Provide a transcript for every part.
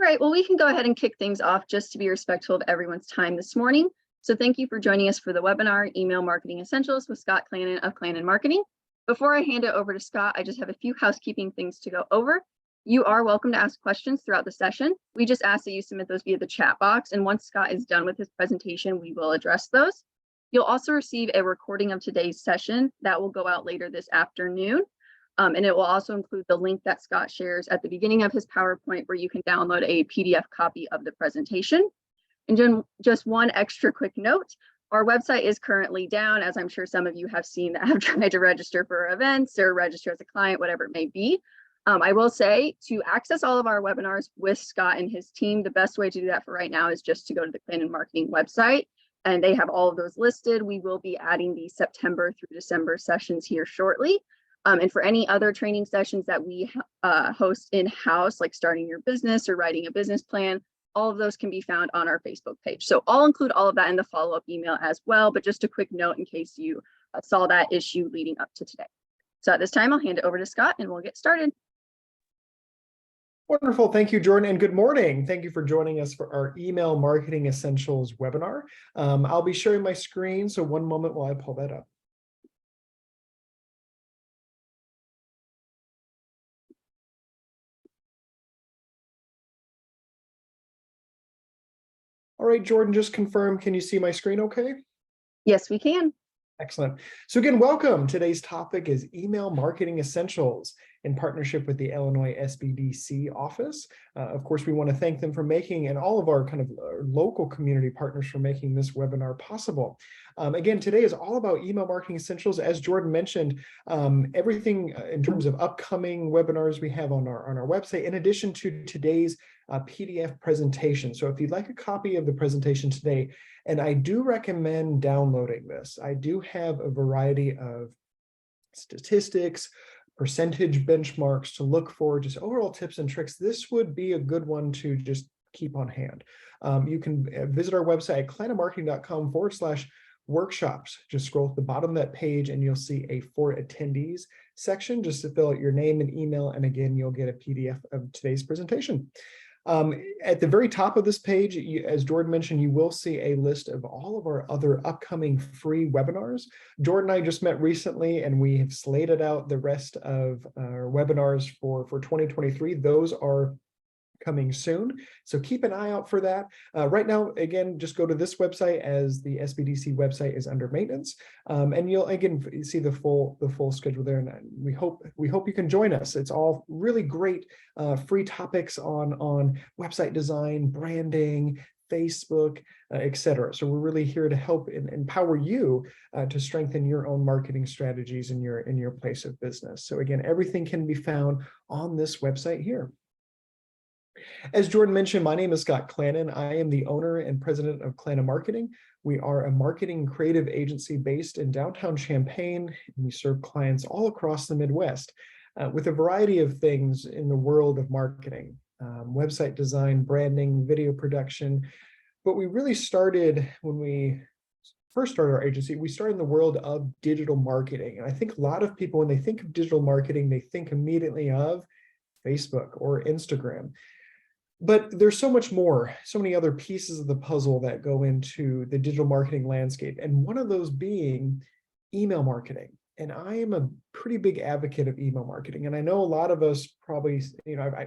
right, well, we can go ahead and kick things off just to be respectful of everyone's time this morning. So thank you for joining us for the webinar, Email Marketing Essentials with Scott Clanin of Clanin Marketing. Before I hand it over to Scott, I just have a few housekeeping things to go over. You are welcome to ask questions throughout the session. We just ask that you submit those via the chat box, and once Scott is done with his presentation, we will address those. You'll also receive a recording of today's session that will go out later this afternoon. And it will also include the link that Scott shares at the beginning of his PowerPoint where you can download a PDF copy of the presentation. And just one extra quick note, our website is currently down, as I'm sure some of you have seen that have tried to register for events or register as a client, whatever it may be. I will say to access all of our webinars with Scott and his team, the best way to do that for right now is just to go to the Clanin Marketing website, and they have all of those listed. We will be adding the September through December sessions here shortly. And for any other training sessions that we host in-house, like starting your business or writing a business plan, all of those can be found on our Facebook page. So I'll include all of that in the follow-up email as well, but just a quick note in case you saw that issue leading up to today. So at this time, I'll hand it over to Scott and we'll get started. Wonderful. Thank you, Jordan, and good morning. Thank you for joining us for our Email Marketing Essentials webinar. I'll be sharing my screen, so one moment while I pull that up. All right, Jordan, just confirm, can you see my screen okay? Yes, we can. Excellent. So again, welcome. Today's topic is Email Marketing Essentials in partnership with the Illinois SBDC office. Of course, we want to thank them for making, and all of our kind of local community partners for making this webinar possible. Again, today is all about Email Marketing Essentials. As Jordan mentioned, everything in terms of upcoming webinars we have on our website, in addition to today's PDF presentation. So if you'd like a copy of the presentation today, and I do recommend downloading this. I do have a variety of statistics, percentage benchmarks to look for, just overall tips and tricks. This would be a good one to just keep on hand. You can visit our website at claninmarketing.com/workshops. Just scroll to the bottom of that page and you'll see a For Attendees section just to fill out your name and email. And again, you'll get a PDF of today's presentation. At the very top of this page, as Jordan mentioned, you will see a list of all of our other upcoming free webinars. Jordan and I just met recently, and we have slated out the rest of our webinars for 2023. Those are coming soon, so keep an eye out for that. Right now, again, just go to this website, as the SBDC website is under maintenance, and you'll again see the full schedule there. And we hope you can join us. It's all really great free topics on website design, branding, Facebook, etc. So we're really here to help and empower you to strengthen your own marketing strategies in your place of business. So again, everything can be found on this website here. As Jordan mentioned, my name is Scott Clanin. I am the owner and president of Clanin Marketing. We are a marketing creative agency based in downtown Champaign, and we serve clients all across the Midwest with a variety of things in the world of marketing, website design, branding, video production. But we really started, when we first started our agency, we started in the world of digital marketing. And I think a lot of people, when they think of digital marketing, they think immediately of Facebook or Instagram. But there's so much more, so many other pieces of the puzzle that go into the digital marketing landscape. And one of those being email marketing. And I am a pretty big advocate of email marketing. And I know a lot of us probably,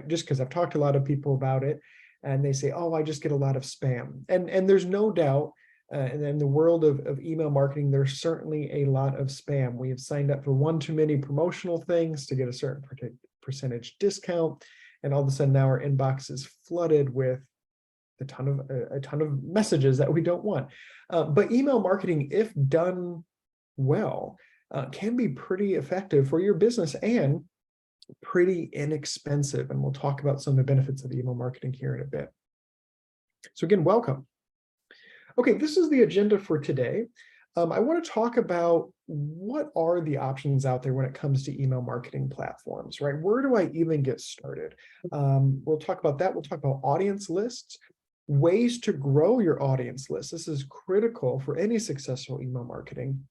just because I've talked to a lot of people about it, and they say, oh, I just get a lot of spam. And there's no doubt, and in the world of email marketing, there's certainly a lot of spam. We have signed up for one too many promotional things to get a certain percentage discount. And all of a sudden now our inbox is flooded with a ton of messages that we don't want. But email marketing, if done well, can be pretty effective for your business and pretty inexpensive. And we'll talk about some of the benefits of email marketing here in a bit. So again, welcome. Okay, this is the agenda for today. I want to talk about what are the options out there when it comes to email marketing platforms, right? Where do I even get started? We'll talk about that. We'll talk about audience lists, ways to grow your audience list. This is critical for any successful email marketing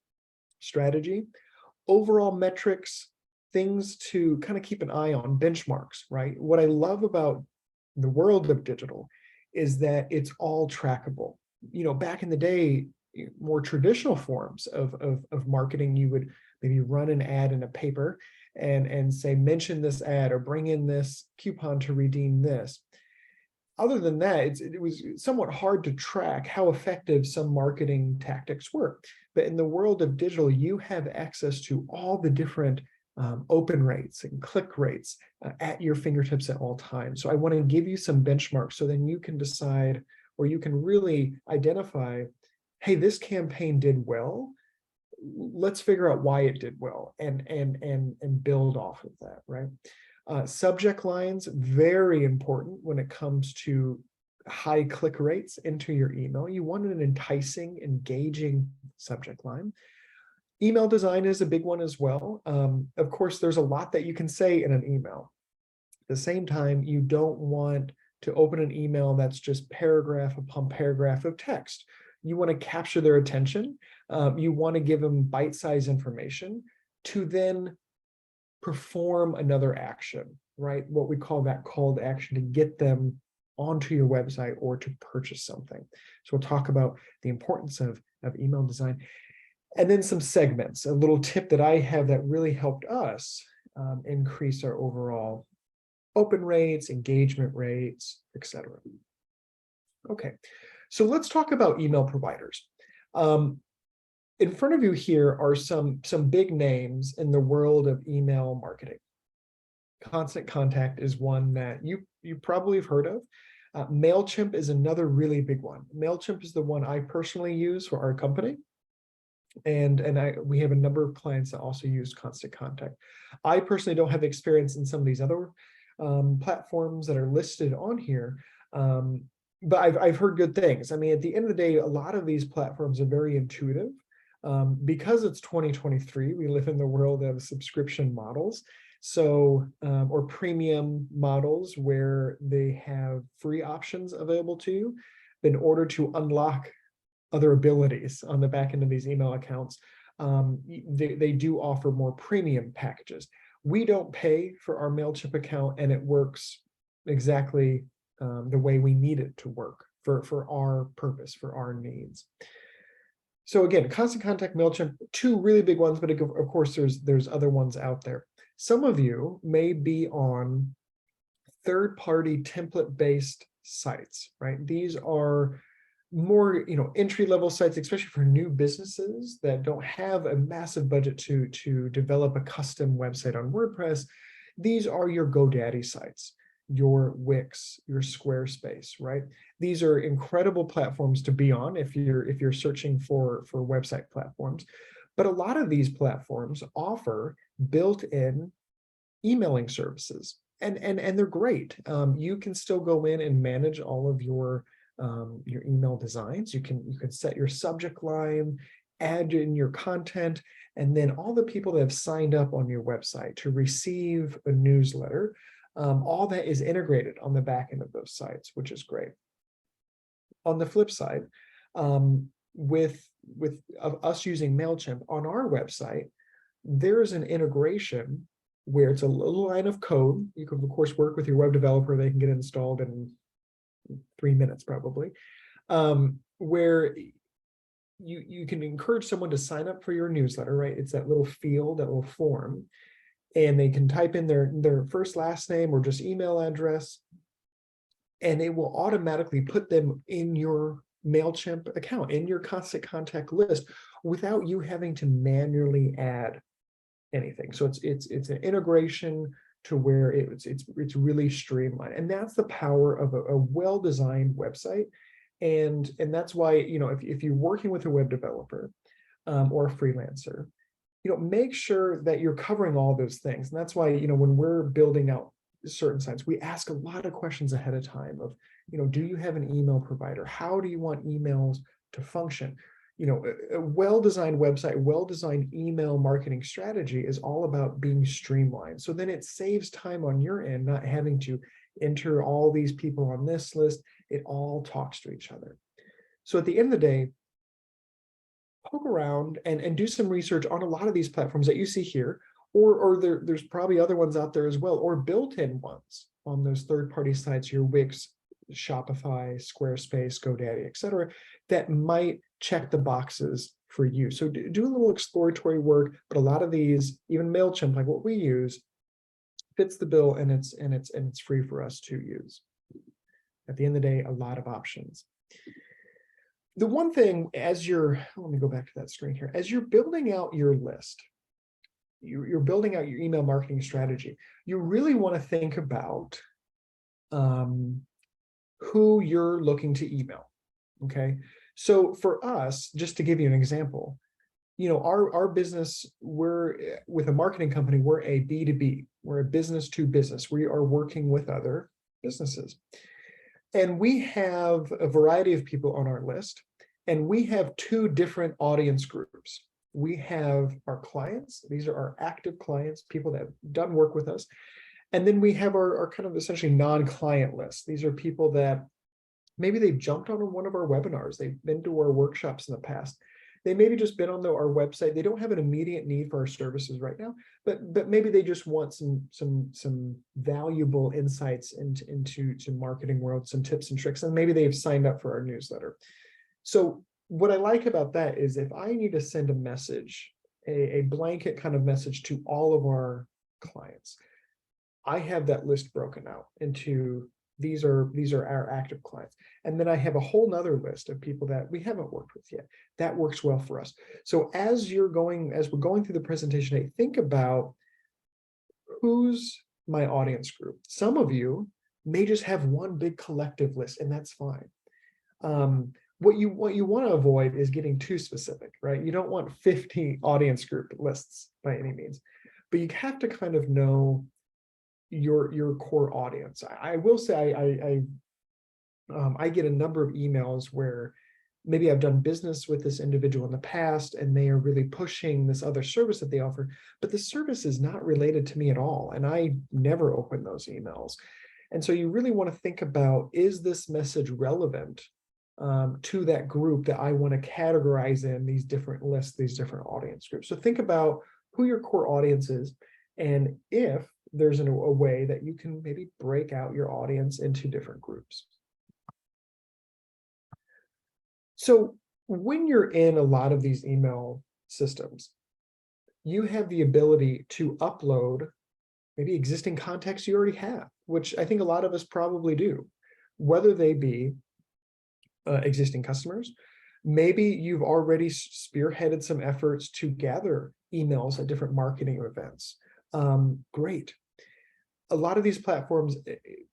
strategy, overall metrics, things to kind of keep an eye on, benchmarks, right? What I love about the world of digital is that it's all trackable. Back in the day, more traditional forms of marketing, you would maybe run an ad in a paper and say, mention this ad or bring in this coupon to redeem this. Other than that, it was somewhat hard to track how effective some marketing tactics were. But in the world of digital, you have access to all the different open rates and click rates at your fingertips at all times. So I want to give you some benchmarks so then you can decide, or you can really identify, hey, this campaign did well. Let's figure out why it did well and build off of that, right? Subject lines, very important when it comes to high click rates into your email. You want an enticing, engaging subject line. Email design is a big one as well. Of course, there's a lot that you can say in an email. At the same time, you don't want to open an email that's just paragraph upon paragraph of text. You want to capture their attention. You want to give them bite-sized information to then perform another action, right? What we call that call to action to get them onto your website or to purchase something. So we'll talk about the importance of email design. And then some segments, a little tip that I have that really helped us increase our overall open rates, engagement rates, etc. Okay, so let's talk about email providers. In front of you here are some big names in the world of email marketing. Constant Contact is one that you probably have heard of. MailChimp is another really big one. MailChimp is the one I personally use for our company. And we have a number of clients that also use Constant Contact. I personally don't have experience in some of these other platforms that are listed on here, but I've heard good things. I mean, at the end of the day, a lot of these platforms are very intuitive. Because it's 2023, we live in the world of subscription models. So, or premium models where they have free options available to you in order to unlock other abilities on the back end of these email accounts. They do offer more premium packages. We don't pay for our MailChimp account, and it works exactly the way we need it to work for our purpose, for our needs. So again, Constant Contact, MailChimp, two really big ones, but of course there's other ones out there. Some of you may be on third-party template-based sites, right? These are more, entry-level sites, especially for new businesses that don't have a massive budget to develop a custom website on WordPress. These are your GoDaddy sites, your Wix, your Squarespace, right? These are incredible platforms to be on if you're searching for website platforms. But a lot of these platforms offer built-in emailing services, and they're great. You can still go in and manage all of your email designs. You can set your subject line, add in your content, and then all the people that have signed up on your website to receive a newsletter, all that is integrated on the back end of those sites, which is great. On the flip side, with us using MailChimp on our website, there's an integration where it's a little line of code. You can, of course, work with your web developer. They can get installed in 3 minutes probably, where you can encourage someone to sign up for your newsletter, right? It's that little field, that little form, and they can type in their first, last name, or just email address, and it will automatically put them in your MailChimp account, in your Constant Contact list, without you having to manually add anything. So it's an integration to where it's really streamlined, and that's the power of a well-designed website. And that's why, if you're working with a web developer or a freelancer, make sure that you're covering all those things. And that's why, when we're building out certain sites, we ask a lot of questions ahead of time of, do you have an email provider? How do you want emails to function? A well-designed website, well-designed email marketing strategy is all about being streamlined. So then it saves time on your end, not having to enter all these people on this list. It all talks to each other. So at the end of the day, poke around and do some research on a lot of these platforms that you see here, or there's probably other ones out there as well, or built-in ones on those third-party sites, your Wix, Shopify, Squarespace, GoDaddy, etc., that might check the boxes for you. So do a little exploratory work, but a lot of these, even MailChimp, like what we use, fits the bill, and it's free for us to use. At the end of the day, a lot of options. The one thing, as you're, let me go back to that screen here, as you're building out your list, you're building out your email marketing strategy, you really want to think about who you're looking to email. Okay, so for us, just to give you an example, you know, our business, we're with a marketing company, we're a B2B, we're a business to business. We are working with other businesses. And we have a variety of people on our list, and we have two different audience groups. We have our clients, these are our active clients, people that have done work with us. And then we have our kind of essentially non-client list. These are people that maybe they've jumped on one of our webinars, they've been to our workshops in the past. They maybe just been on our website. They don't have an immediate need for our services right now, but maybe they just want some valuable insights into marketing world, some tips and tricks, and maybe they've signed up for our newsletter. So what I like about that is if I need to send a message, a blanket kind of message to all of our clients, I have that list broken out into these are our active clients. And then I have a whole nother list of people that we haven't worked with yet. That works well for us. So as we're going through the presentation today, think about who's my audience group. Some of you may just have one big collective list, and that's fine. What you want to avoid is getting too specific, right? You don't want 50 audience group lists by any means, but you have to kind of know your core audience. I will say I get a number of emails where maybe I've done business with this individual in the past and they are really pushing this other service that they offer, but the service is not related to me at all. And I never open those emails. And so you really want to think about, is this message relevant to that group that I want to categorize in these different lists, these different audience groups. So think about who your core audience is, and if there's a way that you can maybe break out your audience into different groups. So when you're in a lot of these email systems, you have the ability to upload maybe existing contacts you already have, which I think a lot of us probably do, whether they be existing customers. Maybe you've already spearheaded some efforts to gather emails at different marketing events. Great. A lot of these platforms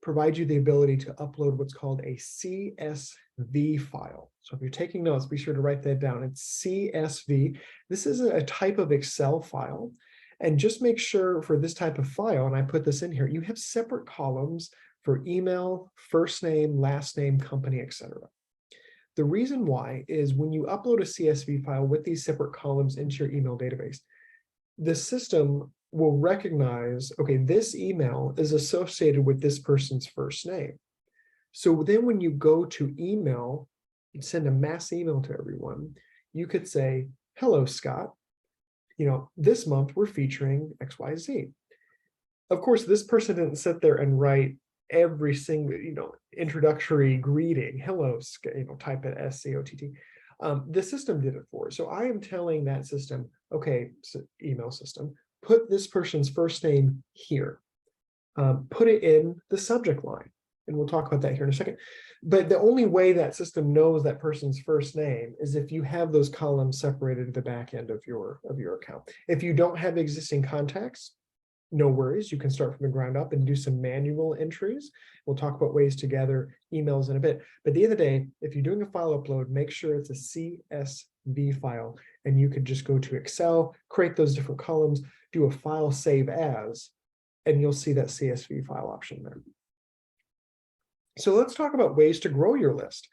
provide you the ability to upload what's called a CSV file. So if you're taking notes, be sure to write that down. It's CSV. This is a type of Excel file. And just make sure for this type of file, and I put this in here, you have separate columns for email, first name, last name, company, etc. The reason why is when you upload a CSV file with these separate columns into your email database, the system will recognize, okay, this email is associated with this person's first name. So then when you go to email, and send a mass email to everyone, you could say, hello, Scott, you know, this month we're featuring XYZ. Of course, this person didn't sit there and write every single, you know, introductory greeting, hello, you know, type it SCOTT. The system did it for us. So I am telling that system, okay, so email system, put this person's first name here, put it in the subject line. And we'll talk about that here in a second. But the only way that system knows that person's first name is if you have those columns separated at the back end of your account. If you don't have existing contacts, no worries. You can start from the ground up and do some manual entries. We'll talk about ways to gather emails in a bit. But at the end of the day, if you're doing a file upload, make sure it's a CSV file. And you could just go to Excel, create those different columns, do a file save as, and you'll see that CSV file option there. So let's talk about ways to grow your list.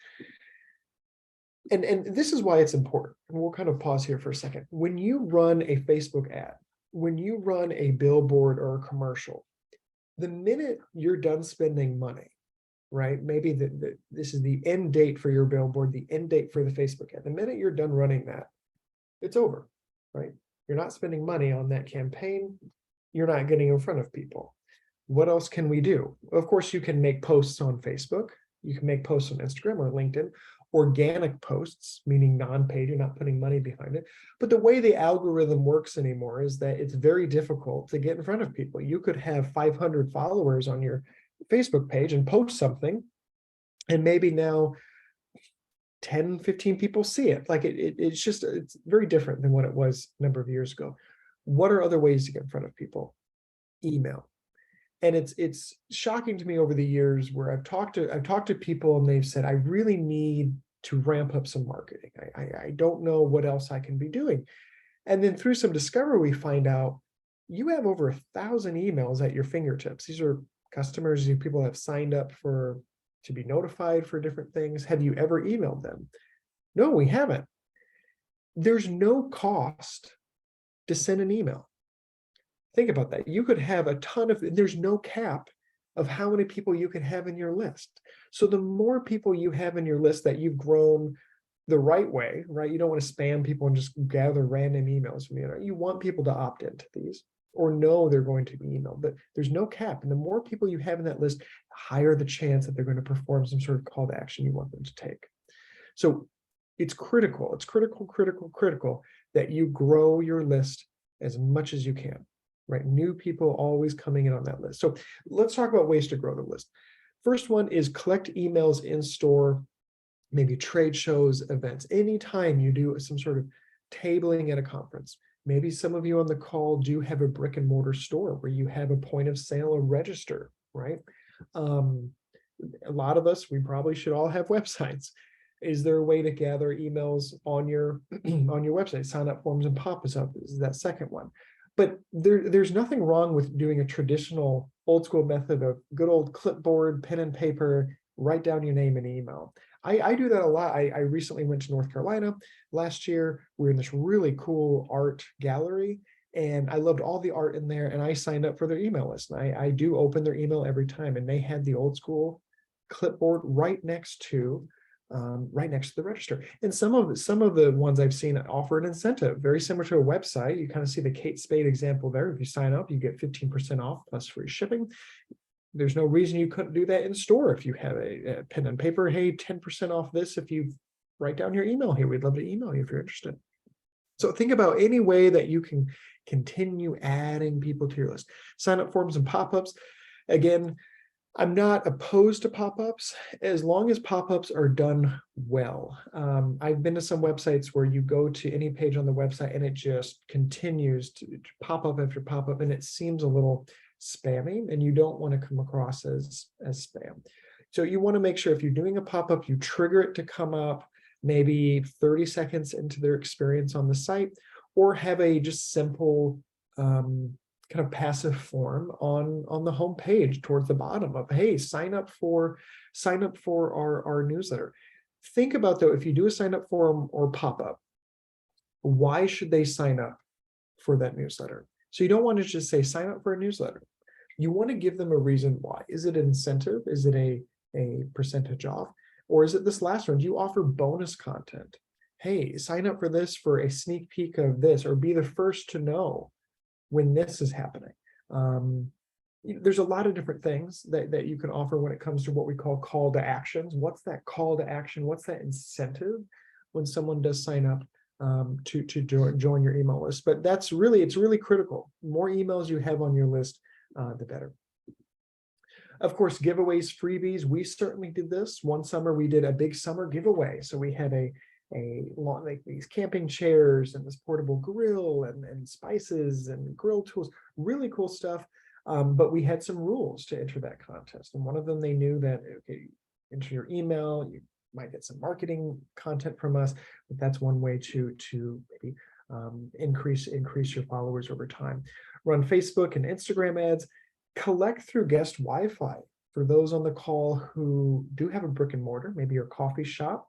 And this is why it's important. And we'll kind of pause here for a second. When you run a Facebook ad, when you run a billboard or a commercial, the minute you're done spending money, right? Maybe this is the end date for your billboard, the end date for the Facebook ad. The minute you're done running that, it's over, right? You're not spending money on that campaign. You're not getting in front of people. What else can we do? Of course, you can make posts on Facebook. You can make posts on Instagram or LinkedIn, organic posts, meaning non-paid, you're not putting money behind it. But the way the algorithm works anymore is that it's very difficult to get in front of people. You could have 500 followers on your Facebook page and post something, and maybe now 10, 15 people see it. Like it's very different than what it was a number of years ago. What are other ways to get in front of people? Email. And it's shocking to me over the years where I've talked to people and they've said, I really need to ramp up some marketing. I don't know what else I can be doing. And then through some discovery, we find out you have over 1,000 emails at your fingertips. These are customers, people have signed up to be notified for different things. Have you ever emailed them? No, we haven't. There's no cost to send an email. Think about that. You could have a ton of, there's no cap of how many people you can have in your list. So the more people you have in your list that you've grown the right way, right? You don't want to spam people and just gather random emails from you. You want people to opt into these or know they're going to be emailed, but there's no cap. And the more people you have in that list, the higher the chance that they're going to perform some sort of call to action you want them to take. So it's critical. It's critical that you grow your list as much as you can. Right? New people always coming in on that list. So let's talk about ways to grow the list. First one is collect emails in store, maybe trade shows, events. Anytime you do some sort of tabling at a conference, maybe some of you on the call do have a brick and mortar store where you have a point of sale, a register, right? A lot of us, we probably should all have websites. Is there a way to gather emails on your on your website? Sign up forms and pop-ups up is that second one. But there's nothing wrong with doing a traditional old school method of good old clipboard, pen and paper, write down your name and email. I do that a lot. I recently went to North Carolina last year. We were in this really cool art gallery and I loved all the art in there and I signed up for their email list. And I do open their email every time and they had the old school clipboard right next to the register. And some of the ones I've seen offer an incentive, very similar to a website. You kind of see the Kate Spade example there. If you sign up, you get 15% off plus free shipping. There's no reason you couldn't do that in store if you have a pen and paper. Hey, 10% off this if you write down your email here. We'd love to email you if you're interested. So think about any way that you can continue adding people to your list. Sign up forms and pop-ups. Again, I'm not opposed to pop-ups as long as pop-ups are done well. I've been to some websites where you go to any page on the website and it just continues to pop up after pop-up and it seems a little spammy and you don't want to come across as spam. So you want to make sure if you're doing a pop-up, you trigger it to come up maybe 30 seconds into their experience on the site or have a just simple kind of passive form on the home page towards the bottom of, hey, sign up for our newsletter. Think about though, if you do a sign up form or pop-up, why should they sign up for that newsletter? So you don't want to just say sign up for a newsletter. You want to give them a reason why. Is it an incentive? Is it a percentage off? Or is it this last one? Do you offer bonus content? Hey, sign up for this for a sneak peek of this, or be the first to know when this is happening. There's a lot of different things that you can offer when it comes to what we call to actions. What's that call to action? What's that incentive when someone does sign up to join your email list? But it's really critical. The more emails you have on your list, the better. Of course, giveaways, freebies. We certainly did this. One summer we did a big summer giveaway. So we had like these camping chairs and this portable grill and spices and grill tools, really cool stuff. But we had some rules to enter that contest. And one of them, they knew that, okay, enter your email, you might get some marketing content from us, but that's one way to maybe increase your followers over time. Run Facebook and Instagram ads, collect through guest Wi-Fi for those on the call who do have a brick and mortar, maybe your coffee shop.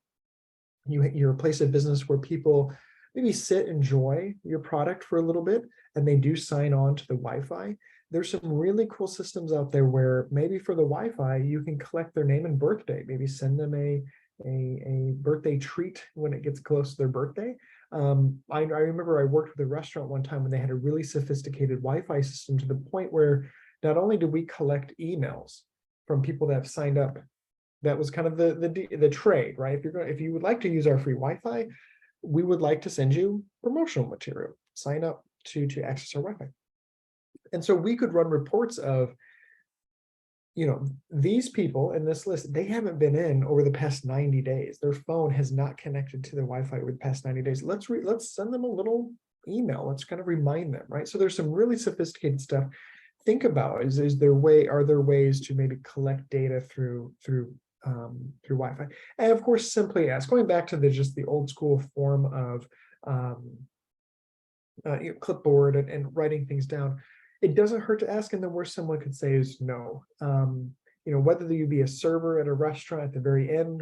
You're a place of business where people maybe sit, enjoy your product for a little bit, and they do sign on to the Wi-Fi. There's some really cool systems out there where maybe for the Wi-Fi, you can collect their name and birthday, maybe send them a birthday treat when it gets close to their birthday. I remember I worked with a restaurant one time when they had a really sophisticated Wi-Fi system to the point where not only do we collect emails from people that have signed up, that was kind of the trade, right? If you would like to use our free Wi-Fi, we would like to send you promotional material. Sign up to access our Wi-Fi. And so we could run reports of, these people in this list, they haven't been in over the past 90 days. Their phone has not connected to the Wi-Fi over the past 90 days. Let's send them a little email. Let's kind of remind them, right? So there's some really sophisticated stuff. Think about, are there ways to maybe collect data through Wi-Fi? And of course, simply ask, going back to just the old school form of clipboard and writing things down. It doesn't hurt to ask, and the worst someone could say is no. Whether you be a server at a restaurant at the very end,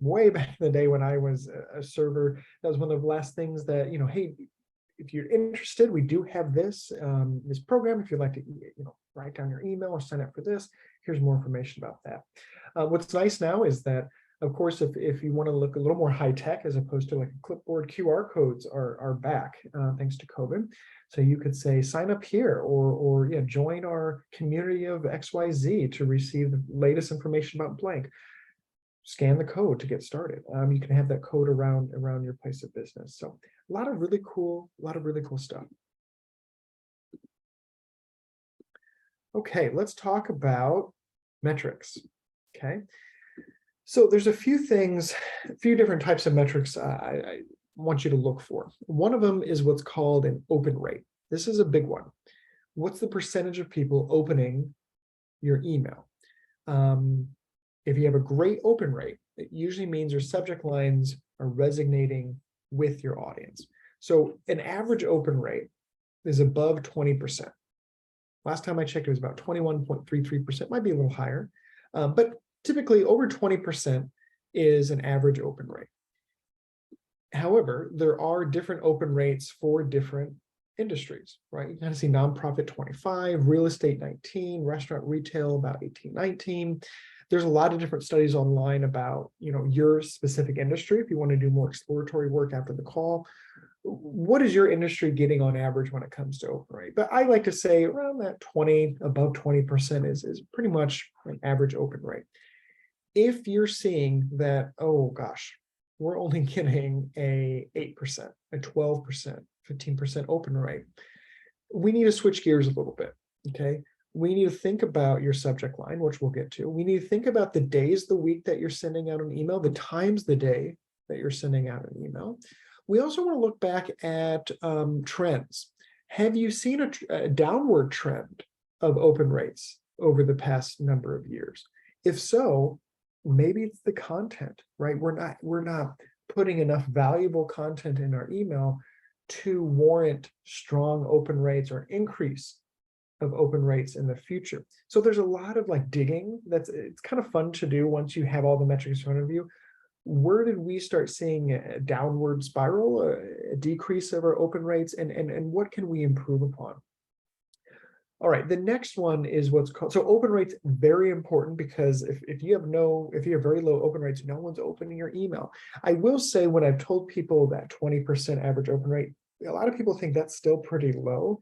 way back in the day when I was a server, that was one of the last things that, hey, if you're interested, we do have this program. If you'd like to, write down your email or sign up for this, here's more information about that. What's nice now is that, of course, if you want to look a little more high tech as opposed to like a clipboard, QR codes are back thanks to COVID. So you could say sign up here or join our community of XYZ to receive the latest information about blank. Scan the code to get started. You can have that code around your place of business. So a lot of really cool stuff. Okay, let's talk about metrics. Okay. So there's a few different types of metrics I want you to look for. One of them is what's called an open rate. This is a big one. What's the percentage of people opening your email? If you have a great open rate, it usually means your subject lines are resonating with your audience. So an average open rate is above 20%. Last time I checked, it was about 21.33%, might be a little higher, but typically over 20% is an average open rate. However, there are different open rates for different industries, right? You kind of see nonprofit 25, real estate 19, restaurant retail about 18, 19. There's a lot of different studies online about, your specific industry. If you want to do more exploratory work after the call, what is your industry getting on average when it comes to open rate? But I like to say around that 20, above 20% is pretty much an average open rate. If you're seeing that, oh gosh, we're only getting a 8%, a 12%, 15% open rate, we need to switch gears a little bit, okay? We need to think about your subject line, which we'll get to. We need to think about the days of the week that you're sending out an email, the times of the day that you're sending out an email. We also want to look back at trends. Have you seen a downward trend of open rates over the past number of years? If so, maybe it's the content, right? We're not putting enough valuable content in our email to warrant strong open rates or increase of open rates in the future. So there's a lot of digging. It's kind of fun to do once you have all the metrics in front of you. Where did we start seeing a downward spiral, a decrease of our open rates, and what can we improve upon? All right, the next one is what's called, so open rates, very important, because if you have very low open rates, no one's opening your email. I will say, when I've told people that 20% average open rate, a lot of people think that's still pretty low.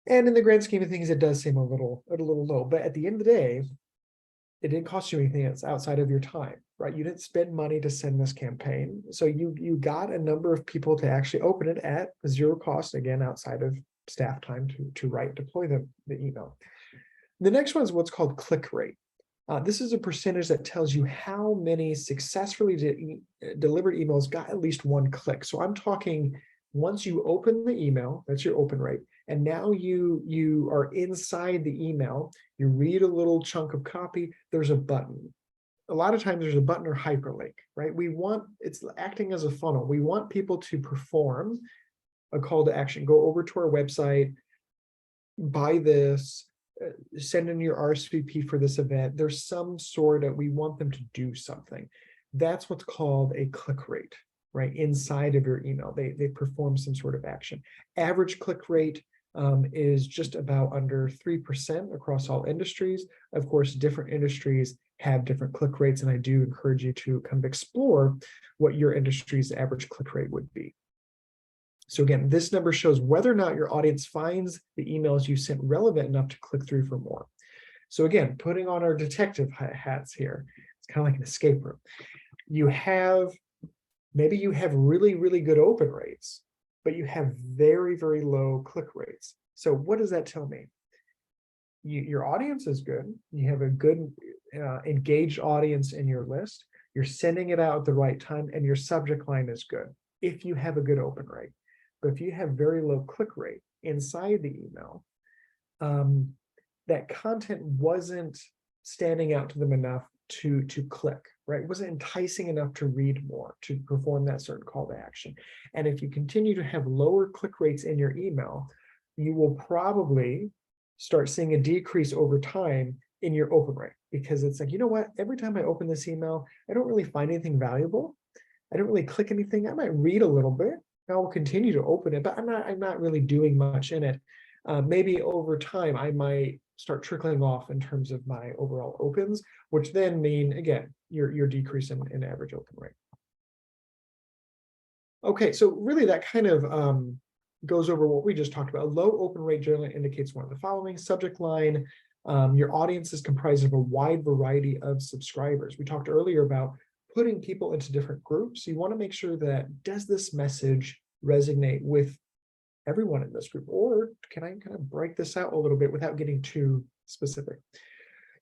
And in the grand scheme of things, it does seem a little low. But at the end of the day, it didn't cost you anything else outside of your time, right? You didn't spend money to send this campaign. So you got a number of people to actually open it at zero cost, again, outside of staff time to write, deploy the email. The next one is what's called click rate. This is a percentage that tells you how many successfully delivered emails got at least one click. So I'm talking, once you open the email, that's your open rate, and now you are inside the email, you read a little chunk of copy, there's a button. A lot of times there's a button or hyperlink, right? It's acting as a funnel. We want people to perform a call to action, go over to our website, buy this, send in your RSVP for this event. There's some sort of, we want them to do something. That's what's called a click rate, right? Inside of your email, they perform some sort of action. Average click rate is just about under 3% across all industries. Of course, different industries have different click rates, and I do encourage you to kind of explore what your industry's average click rate would be. So again, this number shows whether or not your audience finds the emails you sent relevant enough to click through for more. So again, putting on our detective hats here, it's kind of like an escape room. Maybe you have really, really good open rates, but you have very, very low click rates. So what does that tell me? Your audience is good. You have a good engaged audience in your list. You're sending it out at the right time, and your subject line is good if you have a good open rate. But if you have very low click rate inside the email, that content wasn't standing out to them enough to click, right? It wasn't enticing enough to read more, to perform that certain call to action. And if you continue to have lower click rates in your email, you will probably start seeing a decrease over time in your open rate, because it's like, you know what, every time I open this email, I don't really find anything valuable. I don't really click anything. I might read a little bit. I will continue to open it, but I'm not really doing much in it. Maybe over time, I might start trickling off in terms of my overall opens, which then mean, again, your decrease in average open rate. Okay, so really that kind of goes over what we just talked about. A low open rate generally indicates one of the following: subject line, your audience is comprised of a wide variety of subscribers. We talked earlier about putting people into different groups. You want to make sure that, does this message resonate with everyone in this group, or can I kind of break this out a little bit without getting too specific?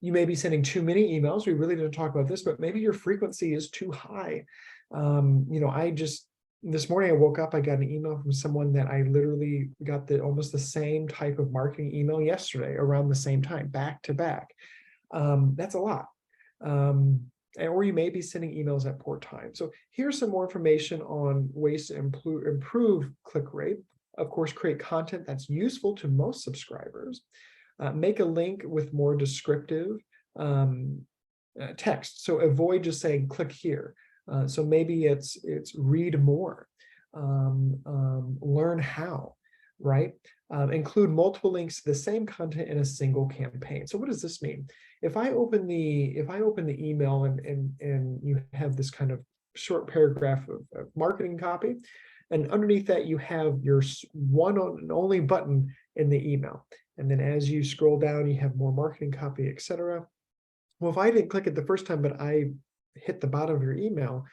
You may be sending too many emails. We really didn't talk about this, but maybe your frequency is too high. This morning I woke up, I got an email from someone that I literally got almost the same type of marketing email yesterday around the same time, back to back. That's a lot. Or you may be sending emails at poor time. So here's some more information on ways to improve click rate. Of course, create content that's useful to most subscribers. Make a link with more descriptive text. So avoid just saying click here. So maybe it's read more, learn how, right? Include multiple links to the same content in a single campaign. So what does this mean? If I open the email and you have this kind of short paragraph of marketing copy, and underneath that you have your one and only button in the email, and then as you scroll down you have more marketing copy, etc. Well, if I didn't click it the first time, but I hit the bottom of your email,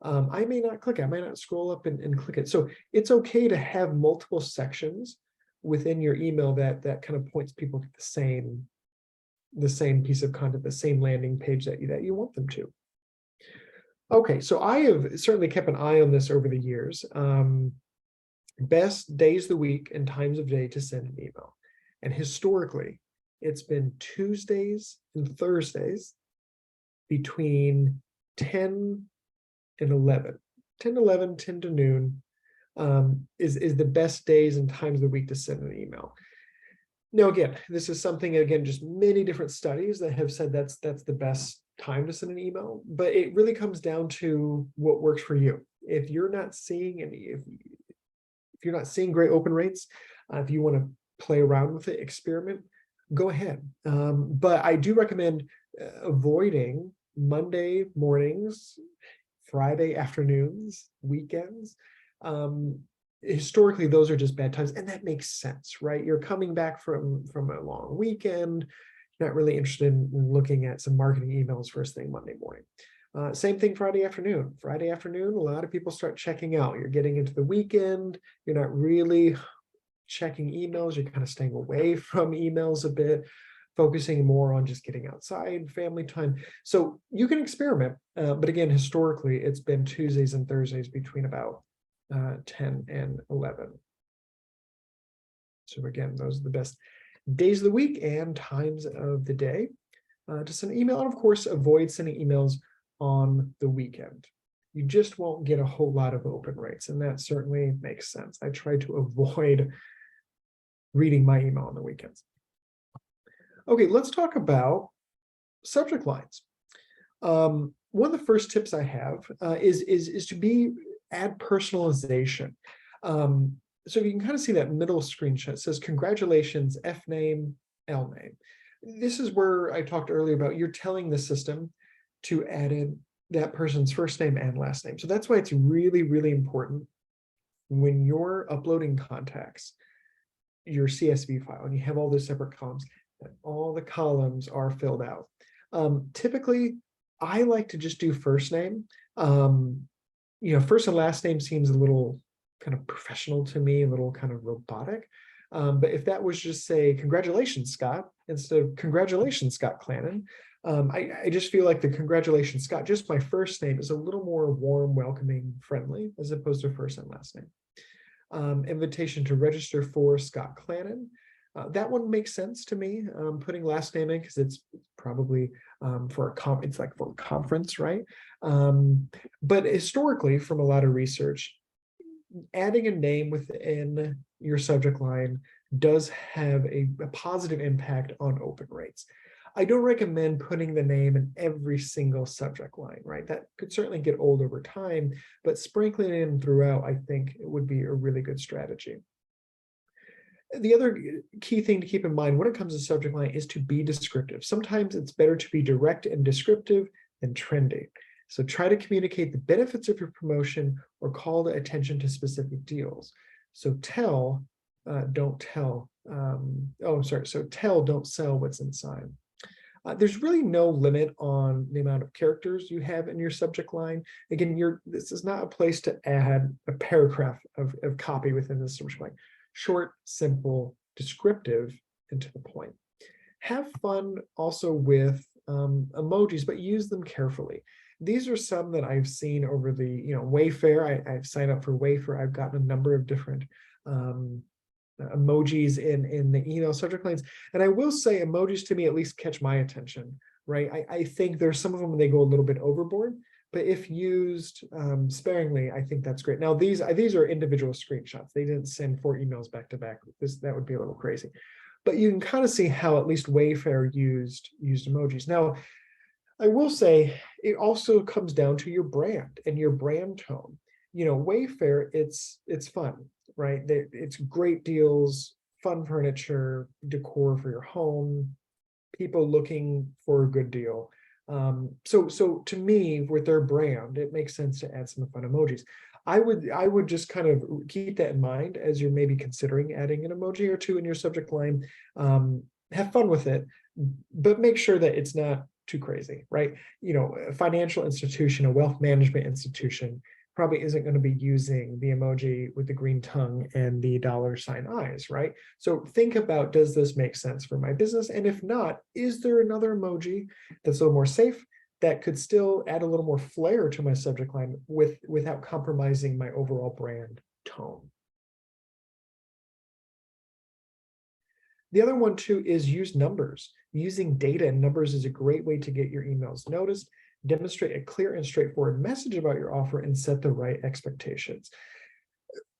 I may not click it. I may not scroll up and click it. So it's okay to have multiple sections within your email that kind of points people to the same piece of content, the same landing page that you want them to. Okay, so I have certainly kept an eye on this over the years. Best days of the week and times of day to send an email. And historically, it's been Tuesdays and Thursdays between 10 and 11. 10 to 11, 10 to noon is the best days and times of the week to send an email. Now, again, this is something, just many different studies that have said that's the best time to send an email, but it really comes down to what works for you. If you're not seeing if you're not seeing great open rates, if you want to play around with it, experiment, go ahead. But I do recommend avoiding Monday mornings, Friday afternoons, weekends. Historically, those are just bad times, and that makes sense, right? You're coming back from a long weekend. You're not really interested in looking at some marketing emails first thing Monday morning. Same thing Friday afternoon. Friday afternoon, a lot of people start checking out. You're getting into the weekend. You're not really checking emails. You're kind of staying away from emails a bit, focusing more on just getting outside, family time. So you can experiment. But again, historically, it's been Tuesdays and Thursdays between about 10 and 11. So again, those are the best days of the week and times of the day to send an email. And of course, avoid sending emails on the weekend. You just won't get a whole lot of open rates, and that certainly makes sense. I try to avoid reading my email on the weekends. Okay, let's talk about subject lines. One of the first tips I have is to add personalization. So you can kind of see that middle screenshot. It says, congratulations, F name, L name. This is where I talked earlier about you're telling the system to add in that person's first name and last name. So that's why it's really, really important when you're uploading contacts, your CSV file, and you have all those separate columns, and all the columns are filled out. Typically, I like to just do first name. First and last name seems a little kind of professional to me, a little kind of robotic. But if that was just say, congratulations, Scott, instead of congratulations, Scott Clanin, I just feel like the congratulations, Scott, just my first name is a little more warm, welcoming, friendly, as opposed to first and last name. Invitation to register for Scott Clanin. That one makes sense to me, putting last name in because it's probably for a conference, right? But historically, from a lot of research, adding a name within your subject line does have a positive impact on open rates. I don't recommend putting the name in every single subject line, right? That could certainly get old over time, but sprinkling it in throughout, I think it would be a really good strategy. The other key thing to keep in mind when it comes to subject line is to be descriptive. Sometimes it's better to be direct and descriptive than trendy. So try to communicate the benefits of your promotion or call the attention to specific deals. So tell, don't tell. So tell, don't sell what's inside. There's really no limit on the amount of characters you have in your subject line. Again, this is not a place to add a paragraph of copy within the subject line. Short, simple, descriptive, and to the point. Have fun also with emojis, but use them carefully. These are some that I've seen over the Wayfair. I've signed up for Wayfair. I've gotten a number of different emojis in the email subject lines. And I will say emojis to me at least catch my attention, right? I think there's some of them, they go a little bit overboard, but if used sparingly, I think that's great. Now, these are individual screenshots. They didn't send 4 emails back to back. That would be a little crazy. But you can kind of see how at least Wayfair used emojis. Now, I will say it also comes down to your brand and your brand tone. Wayfair, it's fun, right? It's great deals, fun furniture, decor for your home, people looking for a good deal. So to me, with their brand, it makes sense to add some fun emojis. I would just kind of keep that in mind as you're maybe considering adding an emoji or two in your subject line. Have fun with it, but make sure that it's not too crazy, right? A financial institution, a wealth management institution probably isn't going to be using the emoji with the green tongue and the $ eyes, right? So think about, does this make sense for my business? And if not, is there another emoji that's a little more safe that could still add a little more flair to my subject line without compromising my overall brand tone? The other one too is use numbers. Using data and numbers is a great way to get your emails noticed, demonstrate a clear and straightforward message about your offer, and set the right expectations.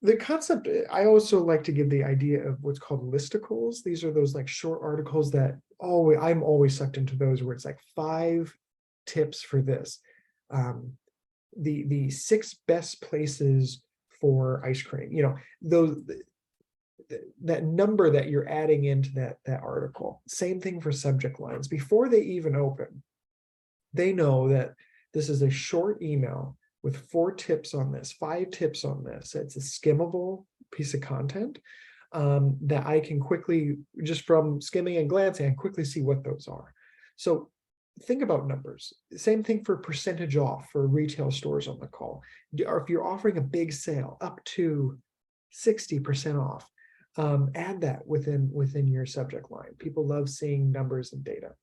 The concept, I also like to give the idea of what's called listicles. These are those like short articles that I'm always sucked into those where it's like 5 tips for this. The 6 best places for ice cream, that number that you're adding into that article. Same thing for subject lines. Before they even open, they know that this is a short email with 4 tips on this, 5 tips on this. It's a skimmable piece of content that I can quickly, just from skimming and glancing, I can quickly see what those are. So think about numbers. Same thing for percentage off for retail stores on the call. Or if you're offering a big sale up to 60% off, add that within your subject line. People love seeing numbers and data.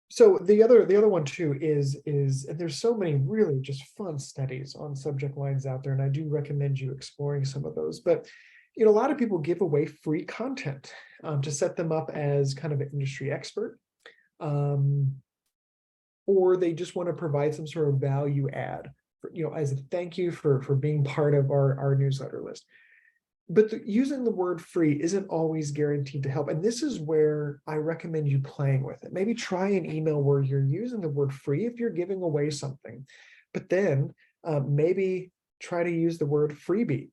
So the other one too is and there's so many really just fun studies on subject lines out there, and I do recommend you exploring some of those. But a lot of people give away free content to set them up as kind of an industry expert, or they just want to provide some sort of value add, as a thank you for being part of our newsletter list. But using the word free isn't always guaranteed to help. And this is where I recommend you playing with it. Maybe try an email where you're using the word free if you're giving away something, but then maybe try to use the word freebie.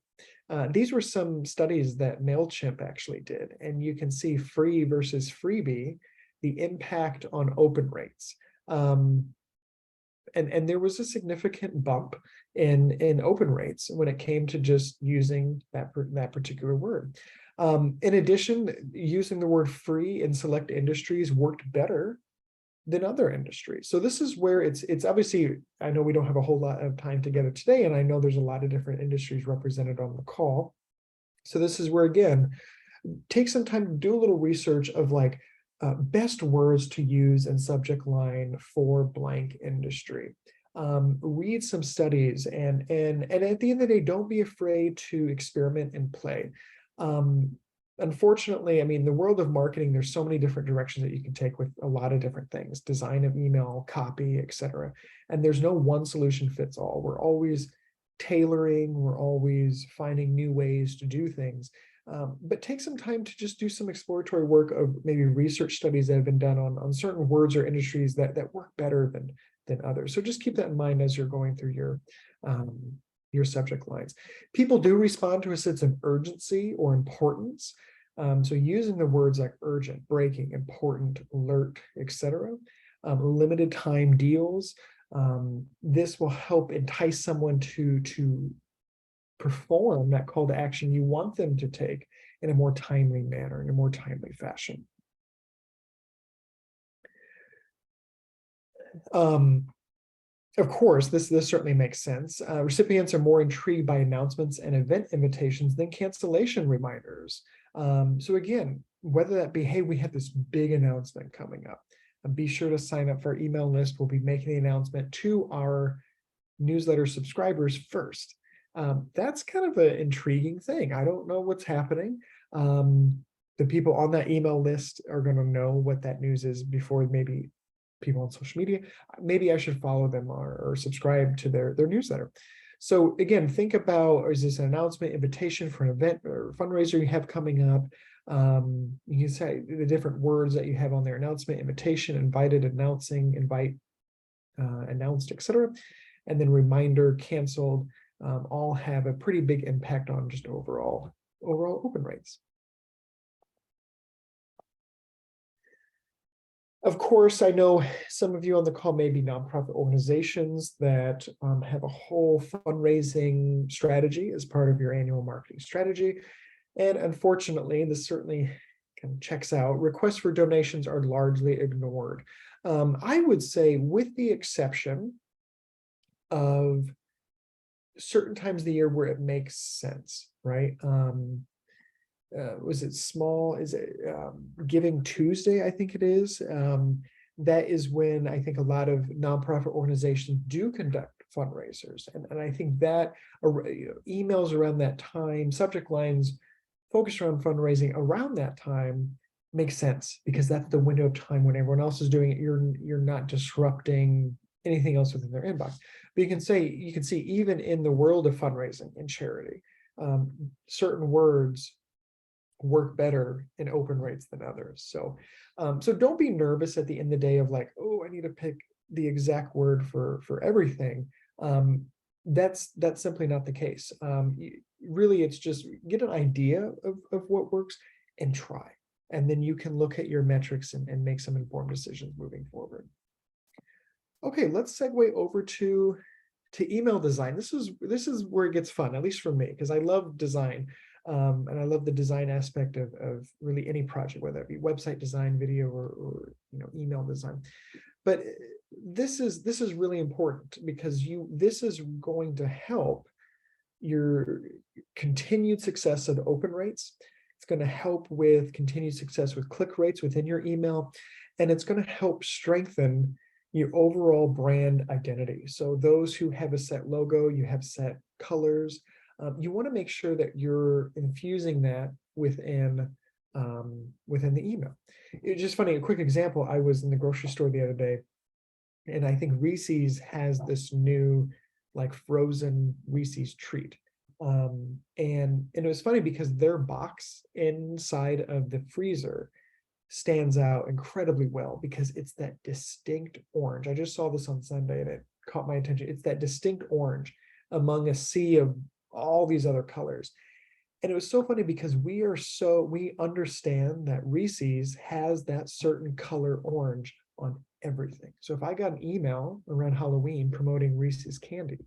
These were some studies that MailChimp actually did, and you can see free versus freebie, the impact on open rates. and there was a significant bump in open rates when it came to just using that particular word. In addition, using the word free in select industries worked better than other industries. So this is where it's obviously, I know we don't have a whole lot of time together today, and I know there's a lot of different industries represented on the call. So this is where, again, take some time to do a little research of like best words to use in subject line for blank industry. Read some studies, and at the end of the day, don't be afraid to experiment and play. Unfortunately, I mean, the world of marketing, there's so many different directions that you can take with a lot of different things, design of email, copy, etc. And there's no one solution fits all. We're always tailoring, we're always finding new ways to do things. But take some time to just do some exploratory work of maybe research studies that have been done on certain words or industries that work better than others. So just keep that in mind as you're going through your subject lines. People do respond to a sense of urgency or importance. So using the words like urgent, breaking, important, alert, etc. Limited time deals. This will help entice someone to perform that call to action you want them to take in a more timely manner, in a more timely fashion. Of course, this certainly makes sense. Recipients are more intrigued by announcements and event invitations than cancellation reminders. So again, whether that be, hey, we have this big announcement coming up, and be sure to sign up for our email list. We'll be making the announcement to our newsletter subscribers first. That's kind of an intriguing thing. I don't know what's happening. The people on that email list are going to know what that news is before maybe people on social media. Maybe I should follow them or subscribe to their newsletter. So again, think about, is this an announcement, invitation for an event or fundraiser you have coming up? You can say the different words that you have on their announcement: invitation, invited, announcing, invite, announced, etc. And then reminder, canceled, all have a pretty big impact on just overall open rates. Of course, I know some of you on the call may be nonprofit organizations that have a whole fundraising strategy as part of your annual marketing strategy. And unfortunately, this certainly kind of checks out. Requests for donations are largely ignored. I would say, with the exception of certain times of the year where it makes sense, right? Was it small? Is it Giving Tuesday? I think it is. That is when I think a lot of nonprofit organizations do conduct fundraisers, and I think that emails around that time, subject lines focused around fundraising around that time makes sense, because that's the window of time when everyone else is doing it. You're not disrupting anything else within their inbox. But you can see even in the world of fundraising and charity, certain words work better in open rates than others. So don't be nervous at the end of the day of like, oh, I need to pick the exact word for everything. That's simply not the case. Really, it's just get an idea of what works and try. And then you can look at your metrics and make some informed decisions moving forward. Okay, let's segue over to email design. This is where it gets fun, at least for me, because I love design. And I love the design aspect of really any project, whether it be website design, video, or email design. But this is really important, because this is going to help your continued success of open rates. It's going to help with continued success with click rates within your email, and it's going to help strengthen your overall brand identity. So those who have a set logo, you have set colors, you want to make sure that you're infusing that within the email. It's just funny, a quick example, I was in the grocery store the other day, and I think Reese's has this new like frozen Reese's treat. And it was funny because their box inside of the freezer stands out incredibly well, because it's that distinct orange. I just saw this on Sunday and it caught my attention. It's that distinct orange among a sea of all these other colors. And it was so funny because we understand that Reese's has that certain color orange on everything. So if I got an email around Halloween promoting Reese's candy,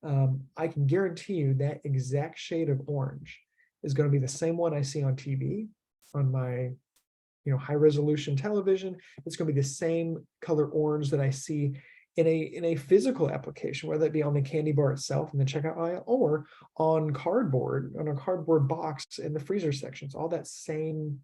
I can guarantee you that exact shade of orange is going to be the same one I see on TV, on my high resolution television. It's going to be the same color orange that I see in a physical application, whether it be on the candy bar itself in the checkout aisle or on a cardboard box in the freezer sections, all that same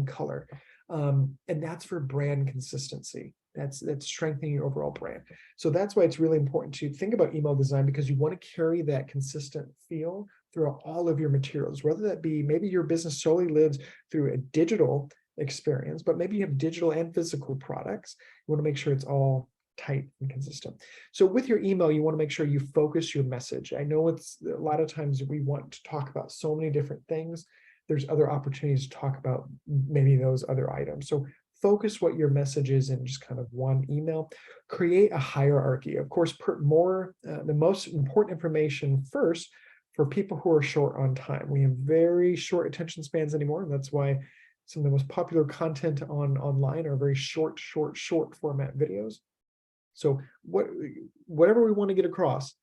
color. And that's for brand consistency. That's strengthening your overall brand. So that's why it's really important to think about email design, because you want to carry that consistent feel throughout all of your materials, whether that be maybe your business solely lives through a digital experience, but maybe you have digital and physical products. You want to make sure it's all tight and consistent. So with your email, you want to make sure you focus your message. I know it's a lot of times we want to talk about so many different things. There's other opportunities to talk about maybe those other items. So focus what your message is in just kind of one email. Create a hierarchy. Of course, put the most important information first for people who are short on time. We have very short attention spans anymore. And that's why some of the most popular content online are very short format videos. So whatever we want to get across,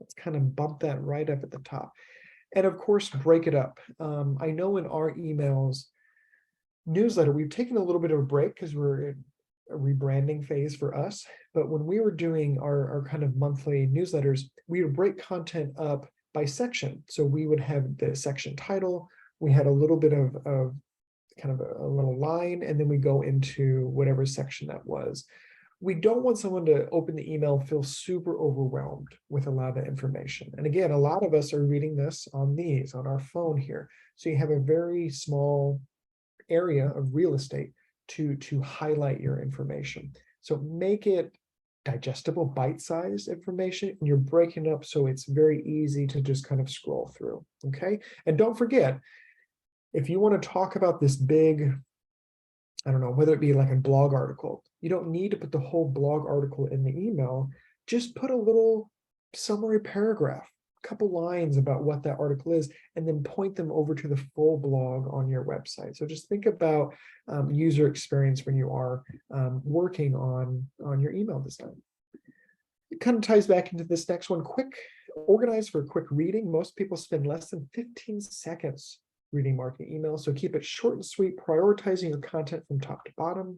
let's kind of bump that right up at the top. And of course, break it up. I know in our emails newsletter, we've taken a little bit of a break because we're in a rebranding phase for us. But when we were doing our kind of monthly newsletters, we would break content up by section. So we would have the section title, we had a little bit of kind of a little line, and then we go into whatever section that was. We don't want someone to open the email, feel super overwhelmed with a lot of information. And again, a lot of us are reading this on our phone here. So you have a very small area of real estate to highlight your information. So make it digestible, bite-sized information, and you're breaking up so it's very easy to just kind of scroll through, okay? And don't forget, if you want to talk about this big, I don't know, whether it be like a blog article, you don't need to put the whole blog article in the email. Just put a little summary paragraph, a couple lines about what that article is, and then point them over to the full blog on your website. So just think about user experience when you are working on your email design. It kind of ties back into this next one. Organize for quick reading. Most people spend less than 15 seconds reading marketing emails. So keep it short and sweet, prioritizing your content from top to bottom.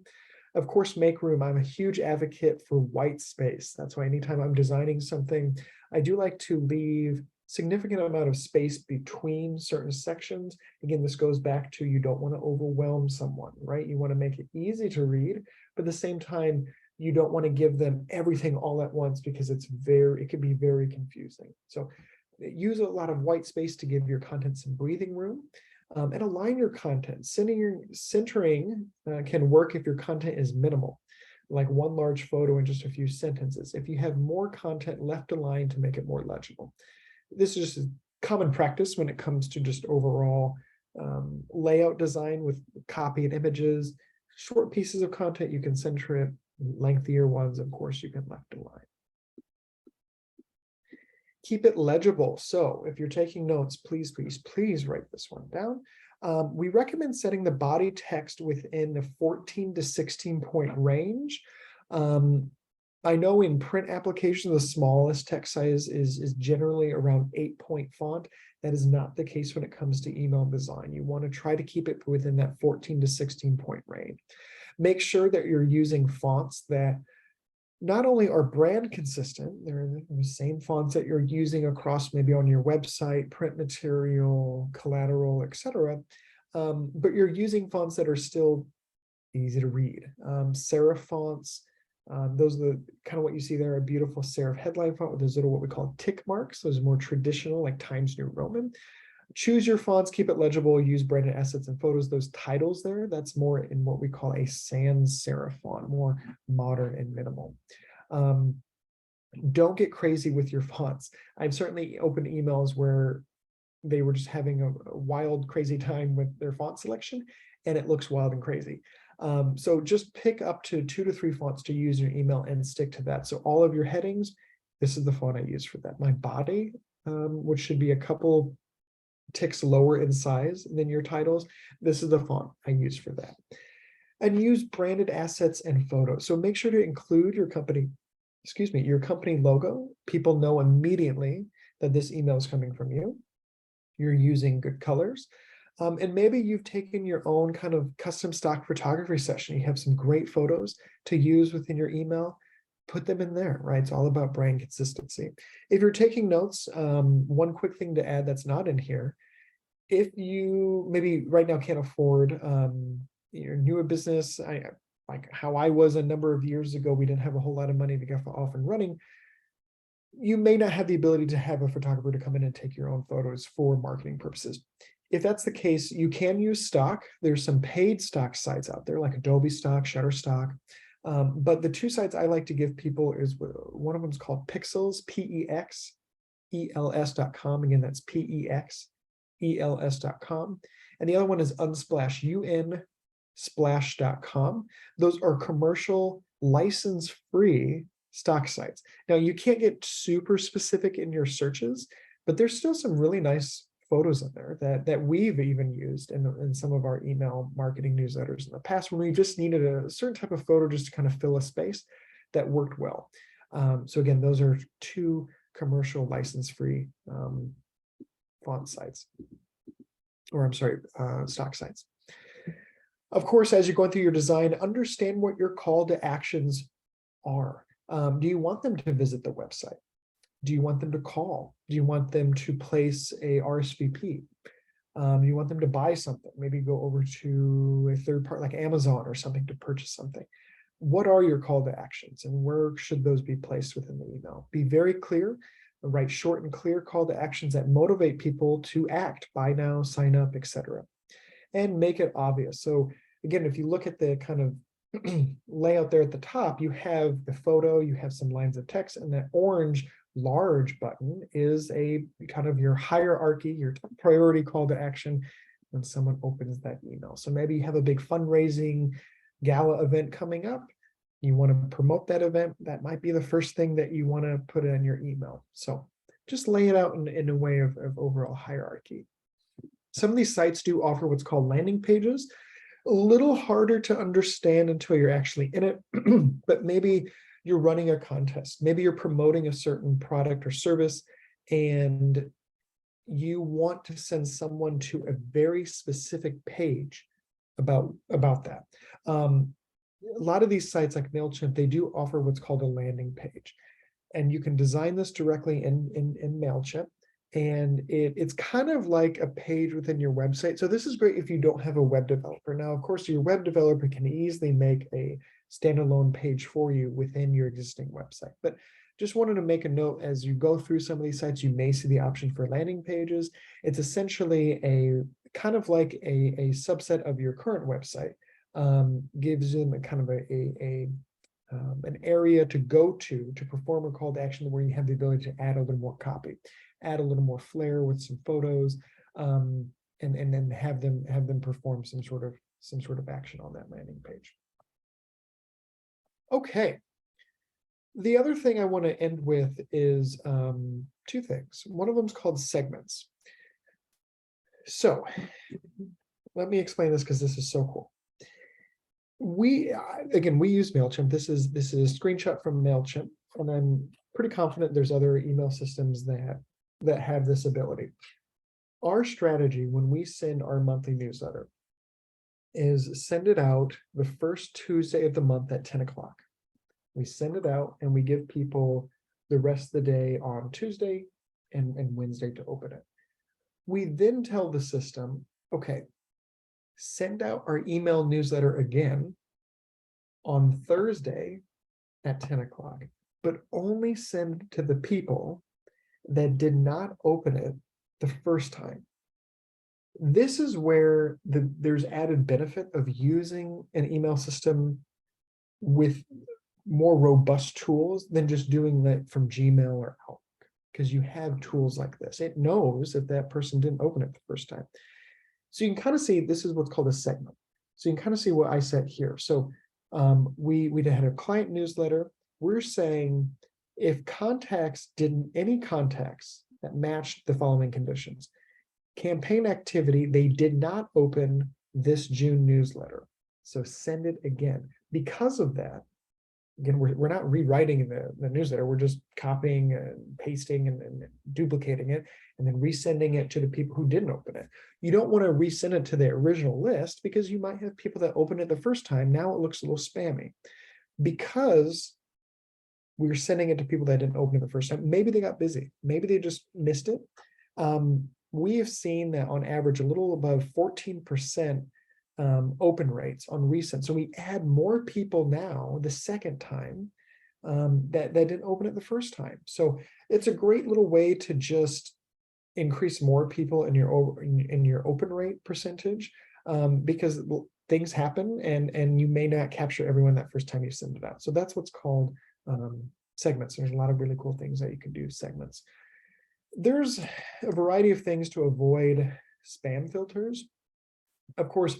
Of course, make room. I'm a huge advocate for white space. That's why anytime I'm designing something, I do like to leave significant amount of space between certain sections. Again, this goes back to you don't want to overwhelm someone, right? You want to make it easy to read, but at the same time, you don't want to give them everything all at once because it can be very confusing. So use a lot of white space to give your content some breathing room, and align your content. Centering can work if your content is minimal, like one large photo and just a few sentences. If you have more content left aligned to make it more legible. This is just common practice when it comes to just overall layout design with copy and images. Short pieces of content, you can center it. Lengthier ones, of course, you can left align. Keep it legible. So if you're taking notes, please write this one down. We recommend setting the body text within the 14 to 16 point range. I know in print applications, the smallest text size is generally around 8-point font. That is not the case when it comes to email design. You want to try to keep it within that 14 to 16 point range. Make sure that you're using fonts that not only are brand consistent, they're the same fonts that you're using across maybe on your website, print material, collateral, etc. But you're using fonts that are still easy to read. Serif fonts, those are the kind of what you see there, a beautiful serif headline font with those little what we call tick marks. Those are more traditional, like Times New Roman. Choose your fonts, keep it legible, use branded assets and photos. Those titles there, that's more in what we call a sans serif font, more modern and minimal. Don't get crazy with your fonts. I've certainly opened emails where they were just having a wild, crazy time with their font selection, and it looks wild and crazy. So just pick up to 2 to 3 fonts to use in your email and stick to that. So all of your headings, this is the font I use for that. My body, which should be a couple ticks lower in size than your titles, this is the font I use for that. and use branded assets and photos. So make sure to include your company, your company logo. People know immediately that this email is coming from you. You're using good colors. And maybe you've taken your own kind of custom stock photography session. You have some great photos to use within your email. Put them in there, right? It's all about brand consistency. If you're taking notes, one quick thing to add that's not in here, if you maybe right now can't afford, you're new a business, like how I was a number of years ago, we didn't have a whole lot of money to get off and running. You may not have the ability to have a photographer to come in and take your own photos for marketing purposes. If that's the case, you can use stock. There's some paid stock sites out there like Adobe Stock, Shutterstock. But the two sites I like to give people is one of them is called Pexels, PEXELS.com. Again, that's PEXELS.com. And the other one is Unsplash, Unsplash.com. Those are commercial, license-free stock sites. Now, you can't get super specific in your searches, but there's still some really nice photos in there that we've even used in some of our email marketing newsletters in the past when we just needed a certain type of photo just to kind of fill a space that worked well. So again, those are two commercial license-free font sites, or I'm sorry, stock sites. Of course, as you're going through your design, understand what your call to actions are. Do you want them to visit the website? Do you want them to call? Do you want them to place a RSVP? Do you want them to buy something? Maybe go over to a third party like Amazon or something to purchase something. What are your call to actions and where should those be placed within the email? Be very clear, write short and clear call to actions that motivate people to act, buy now, sign up, etc. And make it obvious. So again, if you look at the kind of layout there at the top, you have the photo, you have some lines of text, and that orange large button is a kind of your hierarchy, your top priority call to action when someone opens that email. So maybe you have a big fundraising gala event coming up. You want to promote that event. That might be the first thing that you want to put in your email. So just lay it out in a way of overall hierarchy. Some of these sites do offer what's called landing pages. A little harder to understand until you're actually in it, but maybe you're running a contest. Maybe you're promoting a certain product or service and you want to send someone to a very specific page about that. A lot of these sites like MailChimp, they do offer what's called a landing page. And you can design this directly in MailChimp. And it's kind of like a page within your website. So this is great if you don't have a web developer. Now, of course, your web developer can easily make a standalone page for you within your existing website. But just wanted to make a note as you go through some of these sites, you may see the option for landing pages. It's essentially a kind of like a subset of your current website, gives them a kind of an area to go to perform a call to action where you have the ability to add a little more copy, add a little more flair with some photos, and then have them perform some sort of action on that landing page. Okay. The other thing I want to end with is two things. One of them is called segments. So let me explain this because this is so cool. We use MailChimp. This is a screenshot from MailChimp, and I'm pretty confident there's other email systems that have this ability. Our strategy when we send our monthly newsletter is send it out the first Tuesday of the month at 10 o'clock. We send it out and we give people the rest of the day on Tuesday and Wednesday to open it. We then tell the system, okay, send out our email newsletter again on Thursday at 10 o'clock, but only send to the people that did not open it the first time. This is where there's added benefit of using an email system with more robust tools than just doing that from Gmail or Outlook, because you have tools like this. It knows if that person didn't open it the first time. So you can kind of see this is what's called a segment. So you can kind of see what I said here. So we had a client newsletter. We're saying if any contacts that matched the following conditions: campaign activity, they did not open this June newsletter. So send it again. Because of that, again, we're not rewriting the newsletter. We're just copying and pasting and duplicating it and then resending it to the people who didn't open it. You don't want to resend it to the original list because you might have people that opened it the first time. Now it looks a little spammy because we're sending it to people that didn't open it the first time. Maybe they got busy. Maybe they just missed it. We have seen that on average, a little above 14% open rates on recent. So we add more people now the second time that didn't open it the first time. So it's a great little way to just increase more people in your open rate percentage because things happen and you may not capture everyone that first time you send it out. So that's what's called segments. There's a lot of really cool things that you can do segments. There's a variety of things to avoid spam filters. Of course,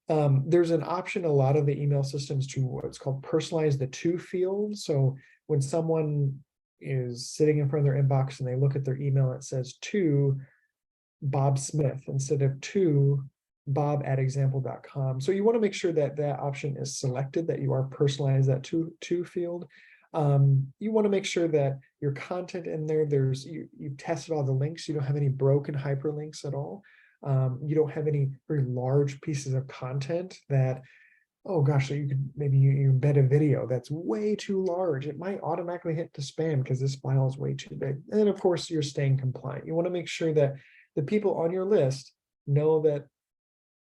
there's an option, a lot of the email systems to what's called personalize the to field. So when someone is sitting in front of their inbox and they look at their email, it says to Bob Smith instead of to bob@example.com. So you want to make sure that that option is selected, that you are personalized that to field. You want to make sure that your content in there, you've tested all the links. You don't have any broken hyperlinks at all. You don't have any very large pieces of content that, oh gosh, so you could maybe you embed a video that's way too large. It might automatically hit to spam because this file is way too big. And then of course you're staying compliant. You want to make sure that the people on your list know that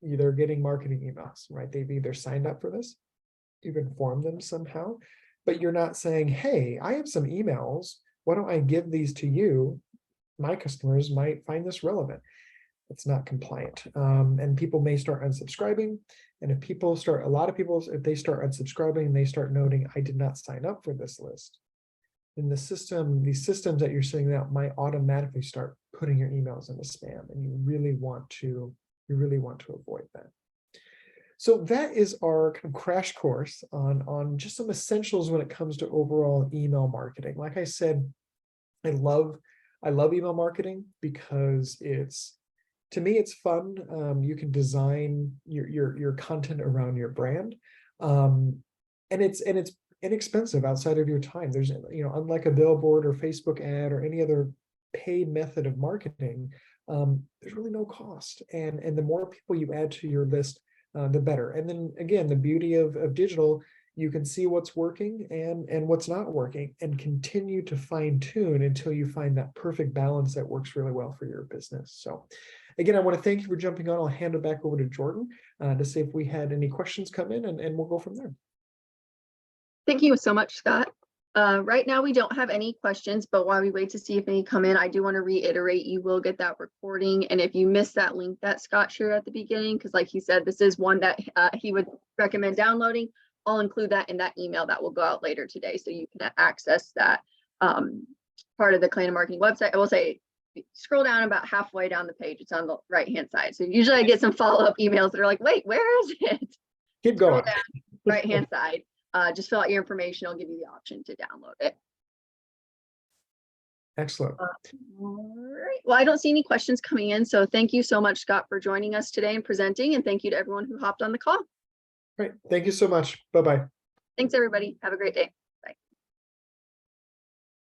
they're getting marketing emails, right? They've either signed up for this, you've informed them somehow, but you're not saying, hey, I have some emails. Why don't I give these to you? My customers might find this relevant. It's not compliant. And people may start unsubscribing. And if a lot of people, if they start unsubscribing and they start noting, I did not sign up for this list, then these systems that you're sending out might automatically start putting your emails into spam. And you really want to avoid that. So that is our kind of crash course on just some essentials when it comes to overall email marketing. Like I said, I love email marketing because to me, it's fun. You can design your content around your brand, and it's inexpensive outside of your time. There's, unlike a billboard or Facebook ad or any other paid method of marketing, there's really no cost. And the more people you add to your list, the better. And then again, the beauty of digital, you can see what's working and what's not working and continue to fine tune until you find that perfect balance that works really well for your business. So again, I want to thank you for jumping on. I'll hand it back over to Jordan to see if we had any questions come in and we'll go from there. Thank you so much, Scott. Right now, we don't have any questions, but while we wait to see if any come in, I do want to reiterate, you will get that recording. And if you missed that link that Scott shared at the beginning, because like he said, this is one that he would recommend downloading, I'll include that in that email that will go out later today. So you can access that part of the Clanin Marketing website. I will say, scroll down about halfway down the page. It's on the right-hand side. So usually I get some follow-up emails that are like, wait, where is it? Keep going. Right-hand side. Just fill out your information. I'll give you the option to download it. Excellent. All right. Well, I don't see any questions coming in. So thank you so much, Scott, for joining us today and presenting. And thank you to everyone who hopped on the call. Great. Thank you so much. Bye-bye. Thanks, everybody. Have a great day.